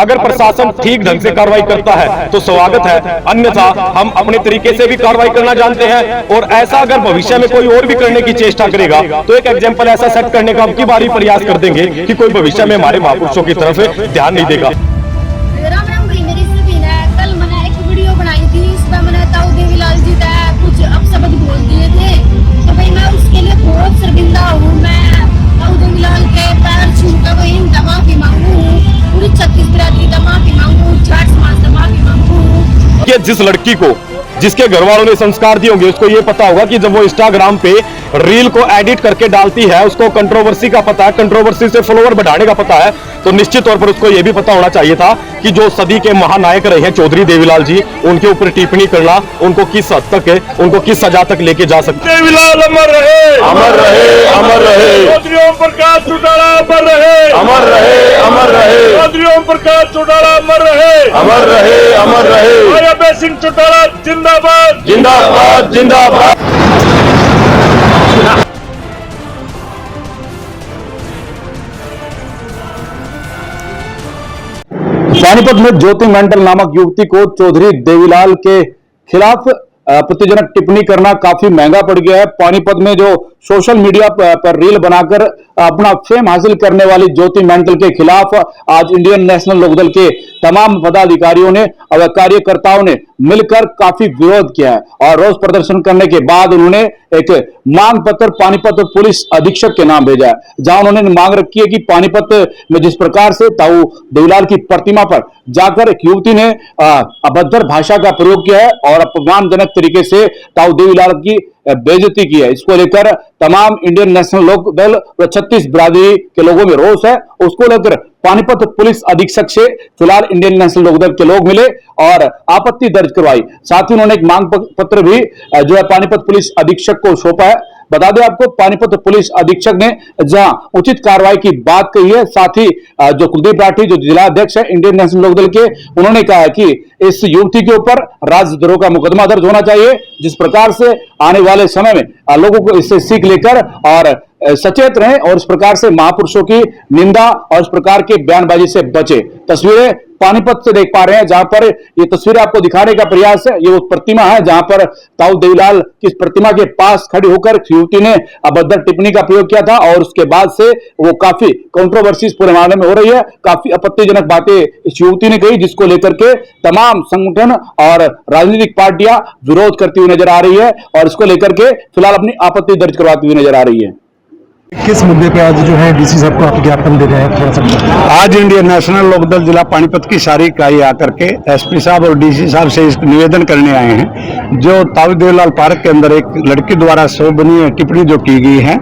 अगर प्रशासन ठीक ढंग से कार्रवाई करता है तो स्वागत है, अन्यथा हम अपने तरीके से भी कार्रवाई करना जानते हैं। और ऐसा अगर भविष्य में कोई और भी करने की चेष्टा करेगा तो एक एग्जाम्पल ऐसा सेट करने का अब की बारी प्रयास कर देंगे कि कोई भविष्य में हमारे महापुरुषों की तरफ ध्यान नहीं देगा। कल मैंने एक वीडियो बनाई थी, इसमें मैंने ताऊ देवीलाल जी का कुछ अपशब्द बोल दिए थे, तो भाई मैं उसके लिए बहुत शर्मिंदा हूँ। मैं ताऊ देवीलाल के पैर छूकर वही इनका माफी मांगू, पूरी छत्तीस बिरादरी का माफी मांगू, जाट समाज का माफी मांगू। कि जिस लड़की को जिसके घर वालों ने संस्कार दिए होंगे उसको ये पता होगा कि जब वो इंस्टाग्राम पे रील को एडिट करके डालती है, उसको कंट्रोवर्सी का पता है, कंट्रोवर्सी से फॉलोवर बढ़ाने का पता है, तो निश्चित तौर पर उसको ये भी पता होना चाहिए था कि जो सदी के महानायक रहे हैं चौधरी देवीलाल जी, उनके ऊपर टिप्पणी करना उनको किस हद तक है, उनको किस सजा तक लेके जा सकते। देवीलाल अमर रहे, अमर रहे, अमर रहे। चौधरी ओम प्रकाश चौटाला अमर रहे, अमर रहे, अमर रहे। चौधरी ओम प्रकाश चौटाला अमर रहे, अमर रहे, अमर रहे। अभय सिंह चौटाला जिंदाबाद, जिंदाबाद, जिंदाबाद। पानीपत में ज्योति मंडल नामक युवती को चौधरी देवीलाल के खिलाफ आपत्तिजनक टिप्पणी करना काफी महंगा पड़ गया है। पानीपत में जो सोशल मीडिया पर रील बनाकर अपना फेम हासिल करने वाली ज्योति मंडल के खिलाफ आज इंडियन नेशनल लोकदल के तमाम पदाधिकारियों ने और कार्यकर्ताओं ने मिलकर काफी विरोध किया है और रोष प्रदर्शन करने के बाद उन्होंने एक मांग पत्र पानीपत पुलिस अधीक्षक के नाम भेजा है, जहां उन्होंने मांग रखी है कि पानीपत में जिस प्रकार से ताऊ देवीलाल की प्रतिमा पर जाकर एक युवती ने अभद्र भाषा का प्रयोग किया है और अपमानजनक तरीके से ताऊ देवीलाल की बेइज्जती की है, इसको लेकर तमाम इंडियन नेशनल लोकदल व 36 बिरादरी के लोगों में रोष है। उसको लेकर पानीपत पुलिस अधीक्षक से फिलहाल इंडियन नेशनल लोकदल के लोग मिले और आपत्ति दर्ज करवाई। साथ ही उन्होंने एक मांग पत्र भी जो है पानीपत पुलिस अधीक्षक को सौंपा है। बता दें आपको, पानीपत पुलिस अधीक्षक ने जहां उचित कार्रवाई की बात कही है, साथ ही जो कुलदीप राठी जो जिला अध्यक्ष है इंडियन नेशनल लोकदल के, उन्होंने कहा है कि इस युवती के ऊपर राजद्रोह का मुकदमा दर्ज होना चाहिए। जिस प्रकार से आने वाले समय में लोगों को इससे सीख लेकर और सचेत रहें और इस प्रकार से महापुरुषों की निंदा और इस प्रकार के बयानबाजी से बचे। तस्वीरें पानीपत से देख पा रहे हैं, जहां पर ये तस्वीरें आपको दिखाने का प्रयास है। ये वो प्रतिमा है जहां पर ताऊ देवीलाल की प्रतिमा के पास खड़ी होकर युवती ने अभद्र टिप्पणी का प्रयोग किया था और उसके बाद से वो काफी कंट्रोवर्सी पूरे मामले में हो रही है। काफी आपत्तिजनक बातें इस युवती ने कही, जिसको लेकर के तमाम संगठन और राजनीतिक पार्टियां विरोध करती हुई नजर आ रही है और इसको लेकर के फिलहाल अपनी आपत्ति दर्ज करवाती हुई नजर आ रही है। किस मुद्दे पे आज जो है डीसी साहब को आप ज्ञापन दे रहे हैं, थोड़ा सा आज इंडियन नेशनल लोकदल जिला पानीपत की सारी इकाई आकर के एसपी साहब और डीसी साहब से इस निवेदन करने आए हैं। जो ताऊ देवीलाल पार्क के अंदर एक लड़की द्वारा शोभनीय टिप्पणी जो की गई है,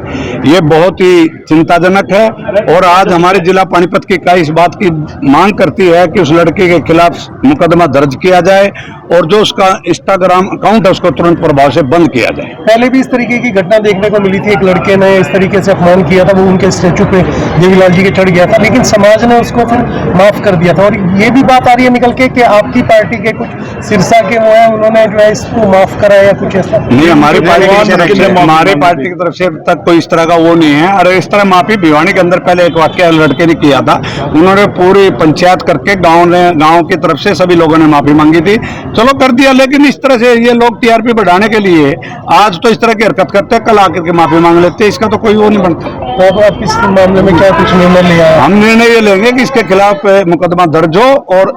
ये बहुत ही चिंताजनक है और आज हमारे जिला पानीपत की इकाई इस बात की मांग करती है कि उस लड़के के खिलाफ मुकदमा दर्ज किया जाए और जो उसका इंस्टाग्राम अकाउंट है उसको तुरंत प्रभाव से बंद किया जाए। पहले भी इस तरीके की घटना देखने को मिली थी, एक लड़के ने इस तरीके से अपमान किया था, वो उनके स्टैचू पे देवीलाल जी के चढ़ गया था, लेकिन समाज ने उसको फिर माफ कर दिया था। और ये भी बात आ रही है निकल के कि आपकी पार्टी के कुछ सिरसा के वो है, उन्होंने जो है इसको माफ करा या कुछ ऐसा नहीं। हमारी पार्टी की तरफ से तक कोई इस तरह का वो नहीं है। अरे इस तरह माफी भिवानी के अंदर पहले एक वाक्य लड़के ने किया था, उन्होंने पूरी पंचायत करके गाँव की तरफ से सभी लोगों ने माफी मांगी थी, चलो कर दिया। लेकिन इस तरह से ये लोग टीआरपी बढ़ाने के लिए आज तो इस तरह की हरकत करते हैं, कल आकर के माफी मांग लेते हैं, इसका तो कोई वो नहीं बनता। तो अब आप इस मामले में क्या कुछ निर्णय लिया है? हम निर्णय ये लेंगे कि इसके खिलाफ मुकदमा दर्ज हो और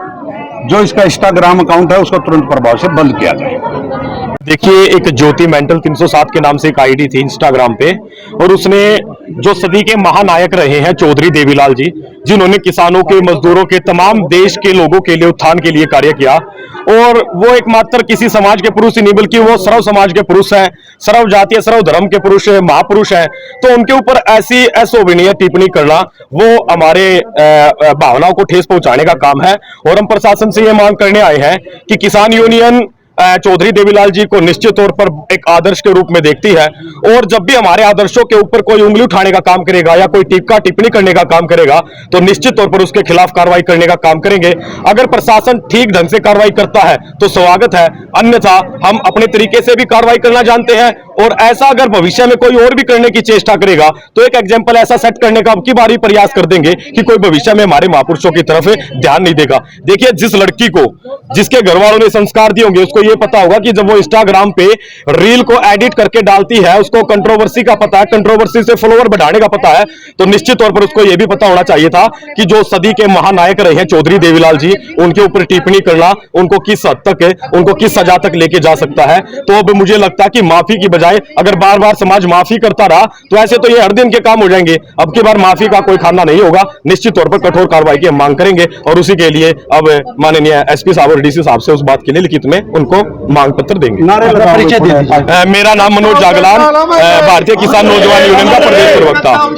जो इसका इंस्टाग्राम अकाउंट है उसको तुरंत प्रभाव से बंद किया जाए। देखिए, एक ज्योति मेंटल 307 के नाम से एक आईडी थी इंस्टाग्राम पे और उसने जो सदी के महानायक रहे हैं चौधरी देवीलाल जी, जिन्होंने किसानों के, मजदूरों के, तमाम देश के लोगों के लिए उत्थान के लिए कार्य किया और वो एकमात्र किसी समाज के पुरुष ही नहीं बल्कि वो सर्व समाज के पुरुष हैं, सर्व जातीय सर्व धर्म के पुरुष महापुरुष हैं। तो उनके ऊपर ऐसी अशोभनीय टिप्पणी करना वो हमारे भावनाओं को ठेस पहुंचाने का काम है और हम प्रशासन से ये मांग करने आए हैं कि किसान यूनियन चौधरी देवीलाल जी को निश्चित तौर पर एक आदर्श के रूप में देखती है और जब भी हमारे आदर्शों के ऊपर कोई उंगली उठाने का काम करेगा या कोई टीका टिप्पणी करने का काम करेगा तो निश्चित तौर पर उसके खिलाफ कार्रवाई करने का काम करेंगे। अगर प्रशासन ठीक ढंग से कार्रवाई करता है तो स्वागत है, अन्यथा हम अपने तरीके से भी कार्रवाई करना जानते हैं और ऐसा अगर भविष्य में कोई और भी करने की चेष्टा करेगा तो एक एग्जाम्पल ऐसा सेट करने का अब की बारी प्रयास कर देंगे कि कोई भविष्य में हमारे महापुरुषों की तरफ ध्यान नहीं देगा। देखिए, जिस लड़की को जिसके घर वालों ने संस्कार दिए होंगे उसको ये पता होगा कि जब वो इंस्टाग्राम पे रील को एडिट करके डालती है, उसको कंट्रोवर्सी का पता है, कंट्रोवर्सी से फॉलोअर बढ़ाने का पता है, तो निश्चित तौर पर उसको यह भी पता होना चाहिए था कि जो सदी के महानायक रहे हैं चौधरी देवीलाल जी, उनके ऊपर टिप्पणी करना उनको किस हद तक है, उनको किस सजा तक लेके जा सकता है। तो अब मुझे लगता है कि माफी की बजाय अगर बार बार समाज माफी करता रहा तो ऐसे तो ये हर दिन के काम हो जाएंगे। अब की बार माफी का कोई खाना नहीं होगा, निश्चित तौर पर कठोर कार्रवाई की हम मांग करेंगे और उसी के लिए अब माननीय एसपी साहब और डीसी साहब से उस बात के लिए लिखित में उनको मांग पत्र देंगे। परिचय दे दीजिए। मेरा नाम मनोज जागलान, भारतीय किसान नौजवान यूनियन का प्रदेश प्रवक्ता।